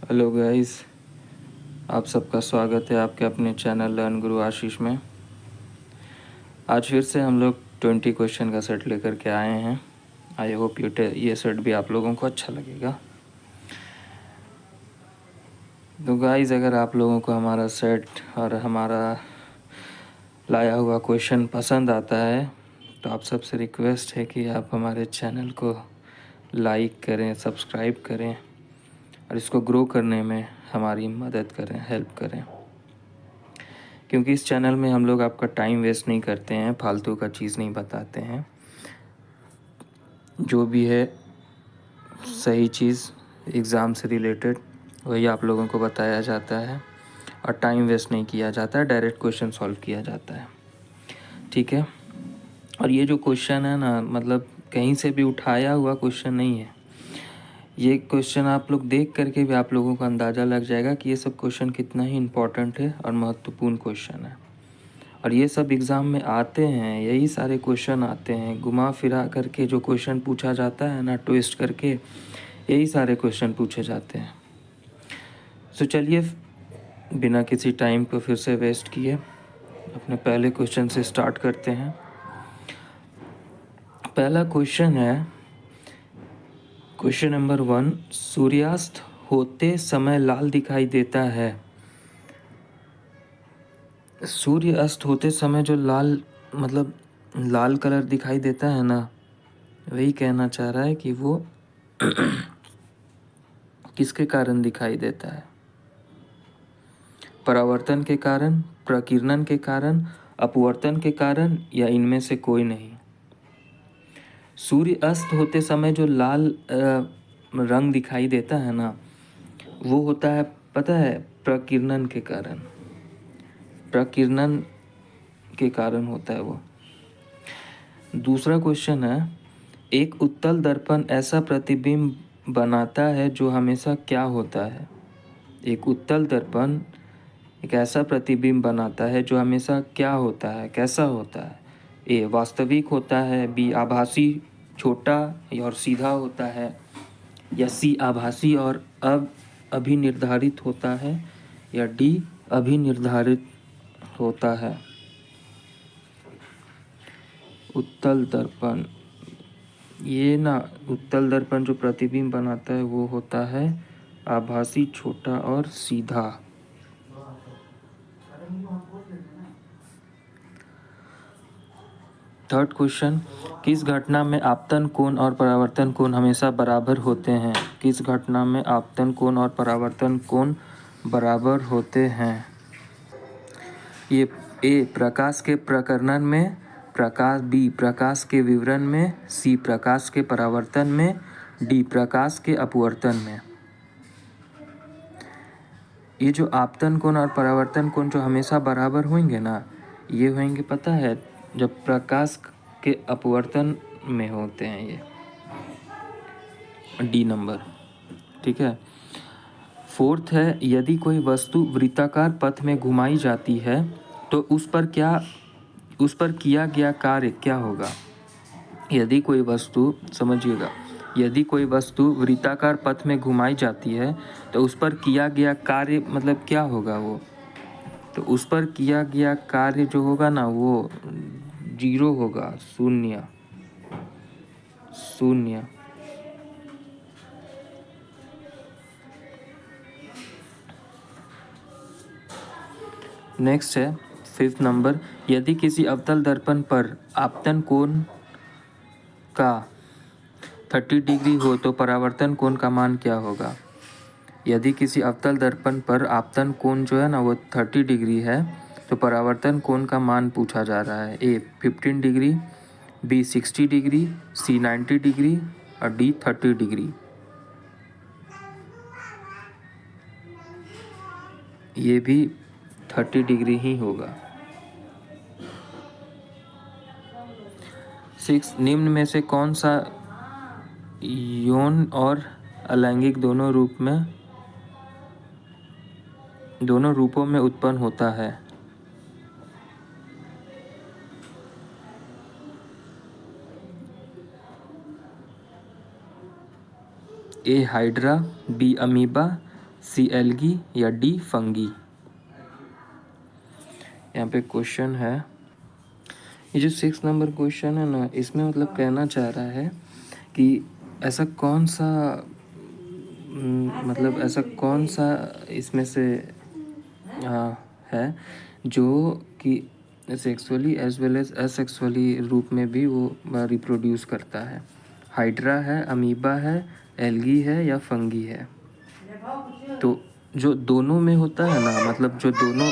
Hello guys, आप सबका स्वागत है आपके अपने चैनल लर्न गुरु आशीष में। आज फिर से हम लोग 20 क्वेश्चन का सेट लेकर के आए हैं। आई होप ये सेट भी आप लोगों को अच्छा लगेगा। तो गाइस, अगर आप लोगों को हमारा सेट और हमारा लाया हुआ क्वेश्चन पसंद आता है तो आप सबसे रिक्वेस्ट है कि आप हमारे चैनल को लाइक करें, सब्सक्राइब करें और इसको ग्रो करने में हमारी मदद करें, हेल्प करें। क्योंकि इस चैनल में हम लोग आपका टाइम वेस्ट नहीं करते हैं, फालतू का चीज़ नहीं बताते हैं। जो भी है सही चीज़ एग्ज़ाम से रिलेटेड वही आप लोगों को बताया जाता है और टाइम वेस्ट नहीं किया जाता है, डायरेक्ट क्वेश्चन सॉल्व किया जाता है। ठीक है। और ये जो क्वेश्चन है ना, मतलब कहीं से भी उठाया हुआ क्वेश्चन नहीं है। ये क्वेश्चन आप लोग देख करके भी आप लोगों को अंदाज़ा लग जाएगा कि ये सब क्वेश्चन कितना ही इम्पोर्टेंट है और महत्वपूर्ण क्वेश्चन है। और ये सब एग्ज़ाम में आते हैं, यही सारे क्वेश्चन आते हैं, घुमा फिरा करके जो क्वेश्चन पूछा जाता है ना, ट्विस्ट करके यही सारे क्वेश्चन पूछे जाते हैं। तो चलिए बिना किसी टाइम को फिर से वेस्ट किए अपने पहले क्वेश्चन से स्टार्ट करते हैं। पहला क्वेश्चन है क्वेश्चन नंबर 1। सूर्यास्त होते समय लाल दिखाई देता है। सूर्य अस्त होते समय जो लाल, मतलब लाल कलर दिखाई देता है ना, वही कहना चाह रहा है कि वो किसके कारण दिखाई देता है। परावर्तन के कारण, प्रकीर्णन के कारण, अपवर्तन के कारण या इनमें से कोई नहीं। सूर्य अस्त होते समय जो लाल रंग दिखाई देता है ना, वो होता है, पता है, प्रकीर्णन के कारण। प्रकीर्णन के कारण होता है वो। दूसरा क्वेश्चन है, एक उत्तल दर्पण ऐसा प्रतिबिंब बनाता है जो हमेशा क्या होता है। एक उत्तल दर्पण एक ऐसा प्रतिबिंब बनाता है जो हमेशा क्या होता है, कैसा होता है। ए वास्तविक होता है, बी आभासी छोटा और सीधा होता है, या सी आभासी और अब अभिनिर्धारित होता है, या डी अभिनिर्धारित होता है। उत्तल दर्पण, ये ना, उत्तल दर्पण जो प्रतिबिंब बनाता है वो होता है आभासी, छोटा और सीधा। थर्ड क्वेश्चन, किस घटना में आपतन कोण और परावर्तन कोण हमेशा बराबर होते हैं। किस घटना में आपतन कोण और परावर्तन कोण बराबर होते हैं। ये ए प्रकाश के प्रकर्णन में, प्रकाश बी प्रकाश के विवरण में, सी प्रकाश के परावर्तन में, डी प्रकाश के अपवर्तन में। ये जो आपतन कोण और परावर्तन कोण जो हमेशा बराबर होंगे ना, ये होंगे, पता है, जब प्रकाश के अपवर्तन में होते हैं ये, डी नंबर। ठीक है। फोर्थ है, यदि कोई वस्तु वृत्ताकार पथ में घुमाई जाती है तो उस पर किया गया कार्य क्या होगा। यदि कोई वस्तु, समझिएगा, यदि कोई वस्तु वृत्ताकार पथ में घुमाई जाती है तो उस पर किया गया कार्य मतलब क्या होगा वो। तो उस पर किया गया कार्य जो होगा ना, वो 0 होगा, शून्य। शून्य। नेक्स्ट है 5th नंबर, यदि किसी अवतल दर्पण पर आपतन कोण का 30 डिग्री हो तो परावर्तन कोण का मान क्या होगा। यदि किसी अवतल दर्पण पर आपतन कोण जो है ना वो 30 डिग्री है तो परावर्तन कोण का मान पूछा जा रहा है। ए 15 डिग्री, बी 60 डिग्री, सी 90 डिग्री और डी 30 डिग्री। ये भी 30 डिग्री ही होगा। 6, निम्न में से कौन सा यौन और अलैंगिक दोनों रूपों में उत्पन्न होता है। A hydra, B amoeba, C algae या डी फंगी। यहाँ पे क्वेश्चन है, ये जो 6 नंबर क्वेश्चन है ना, इसमें मतलब कहना चाह रहा है कि ऐसा कौन सा मतलब ऐसा कौन सा इसमें से है जो कि sexually as well as asexually रूप में भी वो रिप्रोड्यूस करता है। हाइड्रा है, अमीबा है, एल्गी है या फंगी है। तो जो दोनों में होता है ना, मतलब जो दोनों,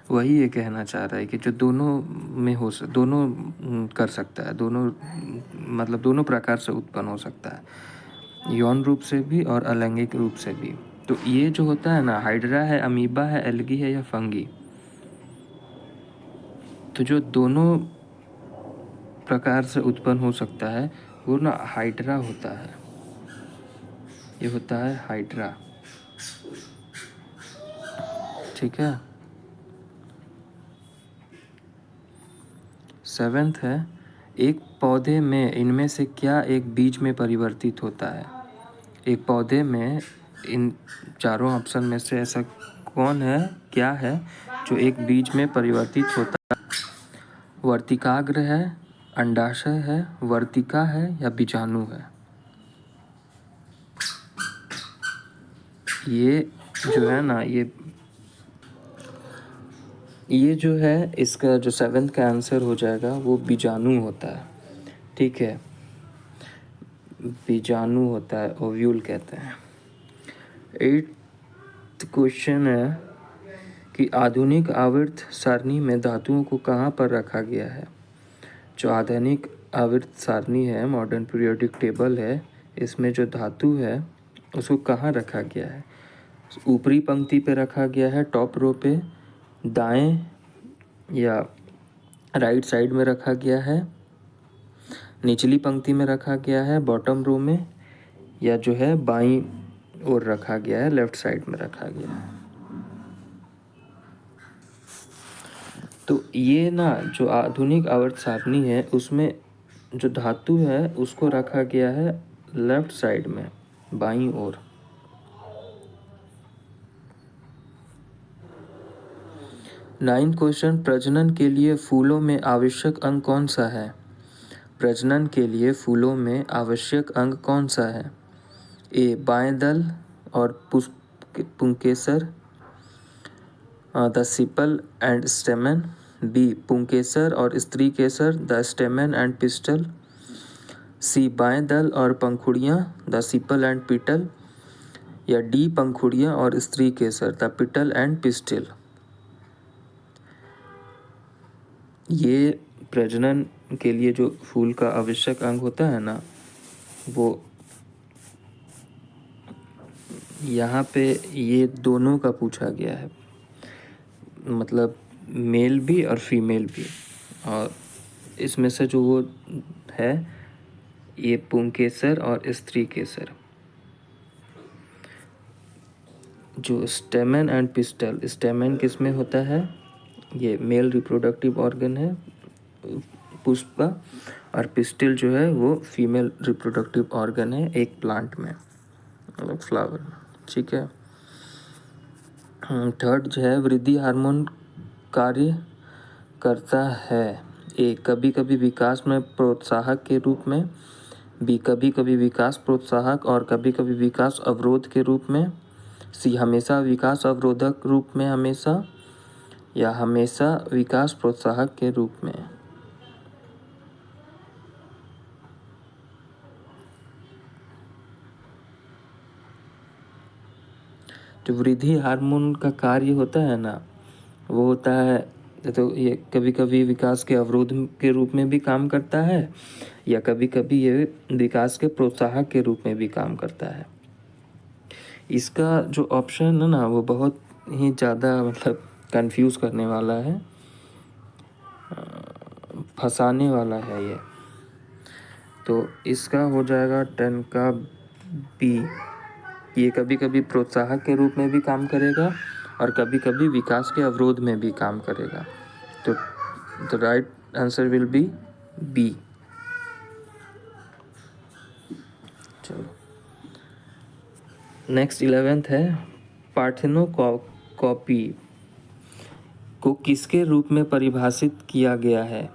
वही ये कहना चाह रहा है कि जो दोनों में दोनों कर सकता है, दोनों मतलब दोनों प्रकार से उत्पन्न हो सकता है, यौन रूप से भी और अलैंगिक रूप से भी। तो ये जो होता है ना, हाइड्रा है, अमीबा है, एल्गी है या फंगी, तो जो दोनों प्रकार से उत्पन्न हो सकता है वो ना हाइड्रा होता है। ये होता है हाइड्रा, ठीक है। 7th है, एक पौधे में इनमें से क्या एक बीज में परिवर्तित होता है। एक पौधे में इन चारों ऑप्शन में से ऐसा कौन है, क्या है जो एक बीज में परिवर्तित होता है। वर्तिकाग्र है, अंडाशय है, वर्तिका है या बीजाणु है। ये जो है ना, ये जो है इसका जो 7th का आंसर हो जाएगा वो बीजाणु होता है, ठीक है। बीजाणु होता है, ओव्यूल कहते हैं। 8th क्वेश्चन है कि आधुनिक आवर्त सारणी में धातुओं को कहाँ पर रखा गया है। जो आधुनिक आवर्त सारणी है, मॉडर्न पीरियोडिक टेबल है, इसमें जो धातु है उसको कहाँ रखा गया है। ऊपरी पंक्ति पे रखा गया है, टॉप रो पे, दाएं या राइट साइड में रखा गया है, निचली पंक्ति में रखा गया है, बॉटम रो में, या जो है बाईं ओर रखा गया है, लेफ्ट साइड में रखा गया है। तो ये ना जो आधुनिक आवर्त सारणी है उसमें जो धातु है उसको रखा गया है लेफ्ट साइड में, बाईं ओर। नाइन्थ क्वेश्चन, प्रजनन के लिए फूलों में आवश्यक अंग कौन सा है। प्रजनन के लिए फूलों में आवश्यक अंग कौन सा है। ए बाएं दल और पुंकेसर, the sepal and stamen. B पुंकेसर और स्त्री केसर, the stamen and pistil. C बाएं दल और पंखुड़ियाँ, द सिपल एंड पिटल। या डी पंखुड़ियाँ और स्त्री केसर, द पिटल एंड पिस्टिल। ये प्रजनन के लिए जो फूल का आवश्यक अंग होता है ना, वो यहाँ पे ये दोनों का पूछा गया है, मतलब मेल भी और फीमेल भी। और इसमें से जो वो है ये पुंकेसर और स्त्री केसर। जो स्टेमन एंड पिस्टल, स्टेमन किस में होता है, ये मेल रिप्रोडक्टिव ऑर्गन है पुष्प का, और पिस्टिल जो है वो फीमेल रिप्रोडक्टिव ऑर्गन है एक प्लांट में, मतलब फ्लावर में, ठीक है। 3rd जो है, वृद्धि हार्मोन कार्य करता है। ए कभी कभी विकास में प्रोत्साहक के रूप में। बी कभी कभी विकास प्रोत्साहक और कभी कभी विकास अवरोध के रूप में। सी हमेशा विकास अवरोधक रूप में हमेशा, या हमेशा विकास प्रोत्साहक के रूप में। जो वृद्धि हार्मोन का कार्य होता है ना, वो होता है, तो ये कभी कभी विकास के अवरोध के रूप में भी काम करता है, या कभी कभी ये विकास के प्रोत्साहक के रूप में भी काम करता है। इसका जो ऑप्शन है ना वो बहुत ही ज़्यादा मतलब कंफ्यूज करने वाला है, फंसाने वाला है ये। तो इसका हो जाएगा 10 का बी। ये कभी कभी प्रोत्साहक के रूप में भी काम करेगा और कभी कभी विकास के अवरोध में भी काम करेगा। तो the right answer will be B. चलो नेक्स्ट 11th है, पार्थेनोकॉपी को किसके रूप में परिभाषित किया गया है?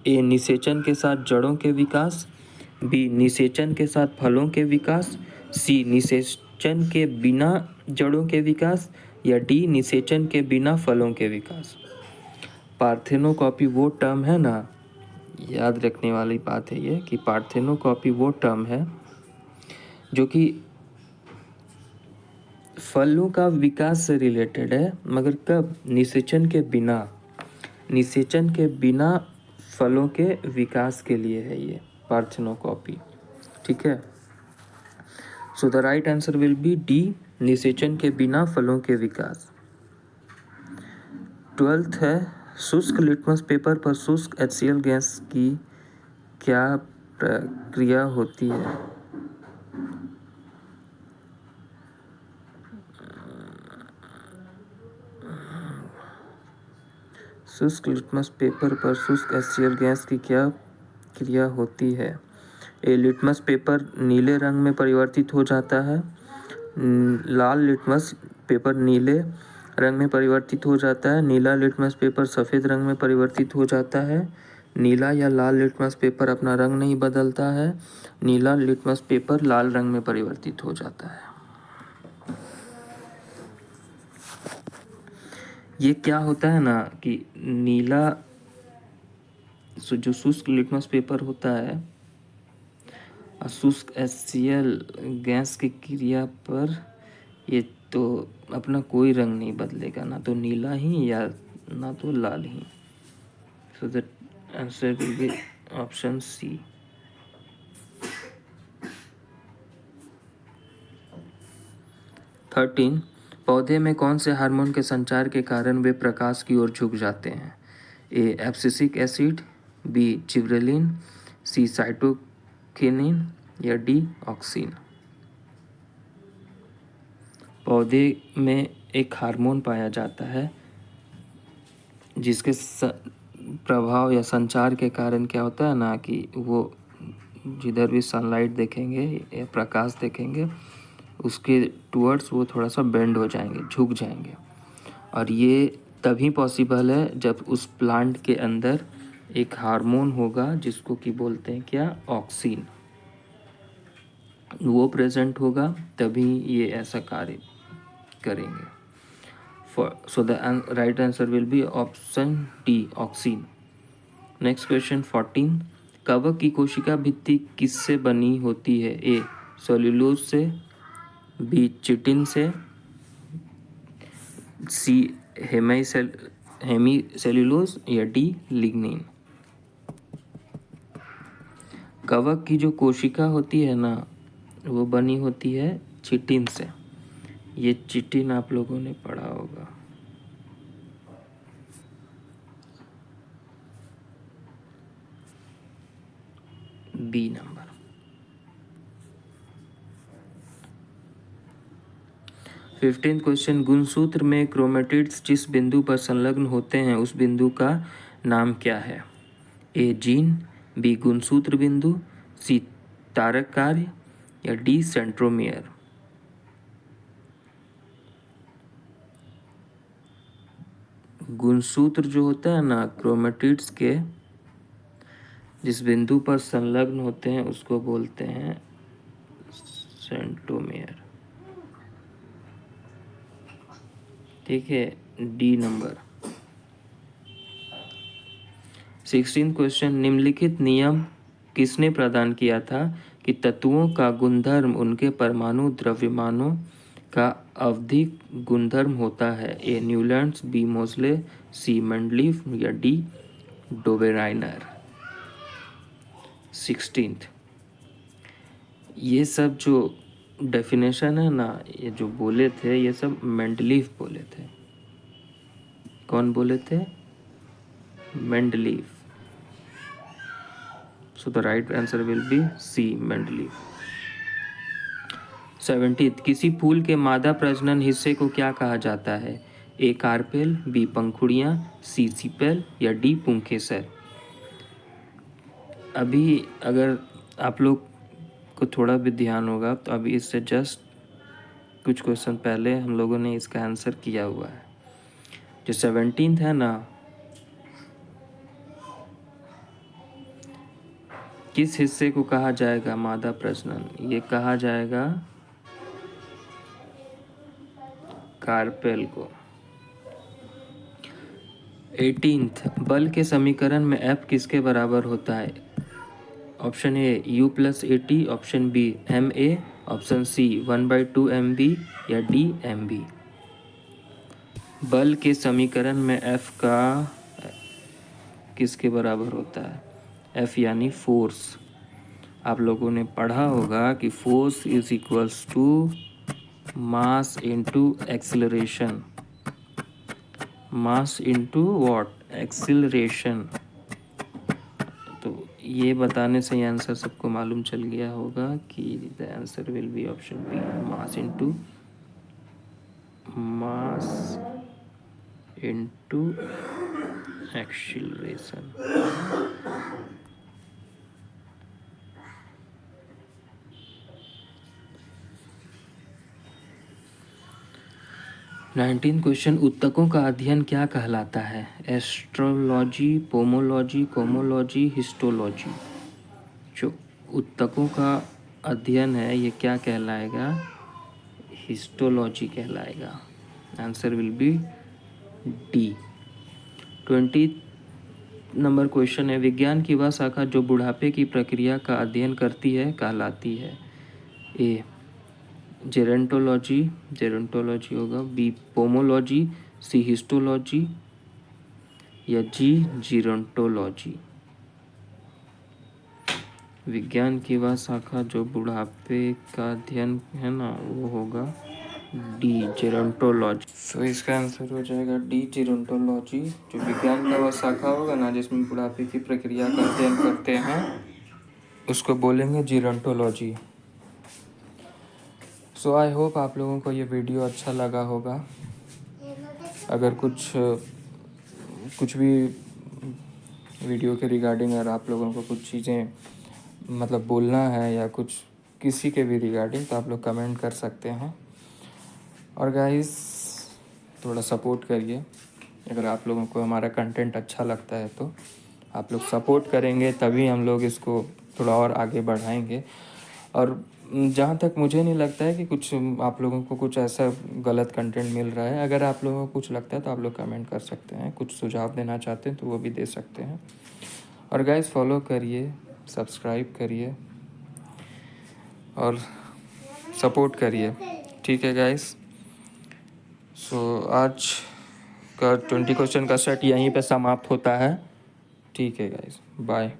ए. निषेचन के साथ जड़ों के विकास, बी. निषेचन के साथ फलों के विकास, सी. निषेचन के बिना जड़ों के विकास, या डी. निषेचन के बिना फलों के विकास। पार्थेनोकॉपी वो टर्म है ना, याद रखने वाली बात है ये कि पार्थेनोकॉपी वो टर्म है जो कि फलों का विकास से रिलेटेड है, मगर कब? निषेचन के बिना। निषेचन के बिना फलों के विकास के लिए है ये पार्थेनोकॉपी। ठीक है, सो the right answer will B D. निषेचन के बिना फलों के विकास। 12th है, शुष्क लिटमस पेपर पर शुष्क HCl गैस की क्या प्रक्रिया होती है? शुष्क लिटमस पेपर पर शुष्क HCl गैस की क्या क्रिया होती है? ए. लिटमस पेपर नीले रंग में परिवर्तित हो जाता है, लाल लिटमस पेपर नीले रंग में परिवर्तित हो जाता है, नीला लिटमस पेपर सफ़ेद रंग में परिवर्तित हो जाता है, नीला या लाल लिटमस पेपर अपना रंग नहीं बदलता है, नीला लिटमस पेपर लाल रंग में परिवर्तित हो जाता है। ये क्या होता है ना कि नीला जो शुष्क लिटमस पेपर होता है, शुष्क HCl गैस की क्रिया पर ये तो अपना कोई रंग नहीं बदलेगा, ना तो नीला ही या ना तो लाल ही। So the answer will be option C. Thirteen, पौधे में कौन से हार्मोन के संचार के कारण वे प्रकाश की ओर झुक जाते हैं? A. Abscisic acid, B. Gibberellin, C. Cytokinin, या डी. ऑक्सिन। पौधे में एक हार्मोन पाया जाता है जिसके प्रभाव या संचार के कारण क्या होता है ना कि वो जिधर भी सनलाइट देखेंगे या प्रकाश देखेंगे उसके टुवर्ड्स वो थोड़ा सा बेंड हो जाएंगे, झुक जाएंगे। और ये तभी पॉसिबल है जब उस प्लांट के अंदर एक हार्मोन होगा जिसको कि बोलते हैं क्या? ऑक्सिन। वो प्रेजेंट होगा तभी ये ऐसा कार्य करेंगे। So the right answer will be option D, auxin. Next question 14, कवक की कोशिका भित्ति किससे बनी होती है? ए. सेल्यूलोज से, बी. चिटिन से, सी. हेमीसेल्यूलोज, या डी. लिग्निन। कवक की जो कोशिका होती है ना वो बनी होती है चिटिन से। ये चिटिन आप लोगों ने पढ़ा होगा। B number. 15th क्वेश्चन, गुणसूत्र में क्रोमेटिड्स जिस बिंदु पर संलग्न होते हैं उस बिंदु का नाम क्या है? ए. Gene, B. गुणसूत्र बिंदु, सी. तारक कार्य, या डी. सेंट्रोमियर। गुणसूत्र जो होता है ना क्रोमेटिड्स के जिस बिंदु पर संलग्न होते हैं उसको बोलते हैं सेंट्रोमियर। ठीक है, डी नंबर। 16th क्वेश्चन, निम्नलिखित नियम किसने प्रदान किया था कि तत्वों का गुणधर्म उनके परमाणु द्रव्यमानों का आवधिक गुणधर्म होता है? A. Newlands, B. Moseley, C. Mendeleev, या डी. डोबेराइनर। 16th, ये सब जो डेफिनेशन है ना ये जो बोले थे ये सब मेंडलीफ बोले थे। कौन बोले थे? Mendeleev. So the right answer will be C, Mendeleev. 17th, किसी फूल के मादा प्रजनन हिस्से को क्या कहा जाता है? ए. Carpel, B. पंखुड़ियाँ, सी. सीपेल, या डी. पुंकेसर। अभी अगर आप लोग को थोड़ा भी ध्यान होगा तो अभी इससे जस्ट कुछ क्वेश्चन पहले हम लोगों ने इसका आंसर किया हुआ है। जो 17 है ना, किस हिस्से को कहा जाएगा मादा प्रजनन? ये कहा जाएगा कार्पेल को। 18 बल के समीकरण में F किसके बराबर होता है? Option A U+80, option B MA, option C 1/2 MB या डी MB। बल के समीकरण में F का किसके बराबर होता है? F यानी फोर्स। आप लोगों ने पढ़ा होगा कि force is equals to mass into acceleration. Mass into what? Acceleration. तो ये बताने से आंसर सबको मालूम चल गया होगा कि the answer will be option B, mass into acceleration. Nineteen question, उत्तकों का अध्ययन क्या कहलाता है? Astrology, pomology, cosmology, histology. जो उत्तकों का अध्ययन है ये क्या कहलाएगा? हिस्टोलॉजी कहलाएगा। Answer will B D. 20 number question है, विज्ञान की वह शाखा जो बुढ़ापे की प्रक्रिया का अध्ययन करती है कहलाती है? ए जेरोंटोलॉजी होगा, बी पोमोलॉजी, सी हिस्टोलॉजी या जी जीरोंटोलॉजी। विज्ञान की वह शाखा जो बुढ़ापे का अध्ययन है ना, वो होगा डी जेरोंटोलॉजी। तो इसका आंसर हो जाएगा डी जेरोंटोलॉजी। जो विज्ञान का वह शाखा होगा ना जिसमें बुढ़ापे की प्रक्रिया का अध्ययन करते हैं, उसको बोलेंगे जीरोंटोलॉजी। सो आई होप आप लोगों को ये वीडियो अच्छा लगा होगा। अगर कुछ भी वीडियो के रिगार्डिंग अगर आप लोगों को कुछ चीज़ें मतलब बोलना है या कुछ किसी के भी रिगार्डिंग, तो आप लोग कमेंट कर सकते हैं। और गाइस थोड़ा सपोर्ट करिए। अगर आप लोगों को हमारा कंटेंट अच्छा लगता है तो आप लोग सपोर्ट करेंगे, तभी हम लोग इसको थोड़ा और आगे बढ़ाएंगे। और जहाँ तक मुझे नहीं लगता है कि कुछ आप लोगों को कुछ ऐसा गलत कंटेंट मिल रहा है। अगर आप लोगों को कुछ लगता है तो आप लोग कमेंट कर सकते हैं। कुछ सुझाव देना चाहते हैं तो वो भी दे सकते हैं। और गाइस फॉलो करिए, सब्सक्राइब करिए और सपोर्ट करिए। ठीक है गाइस। सो आज का 20 क्वेश्चन का सेट यहीं पे समाप्त होता है। ठीक है गाइस, बाय।